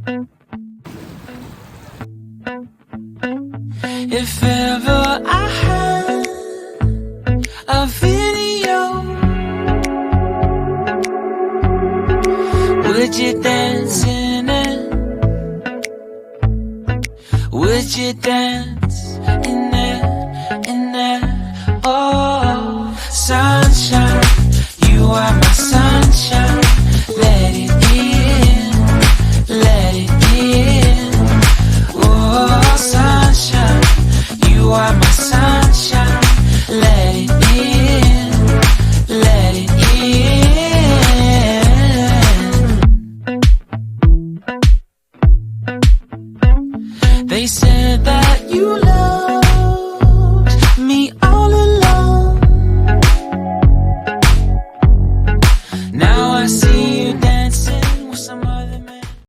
If ever I had a video, would you dance in it? Would you dance in it, in it? Oh, sunshine, you are my sunshine. Let it in, let it in. Oh, sunshine, you are my sunshine. Let it in, let it in. They said that you love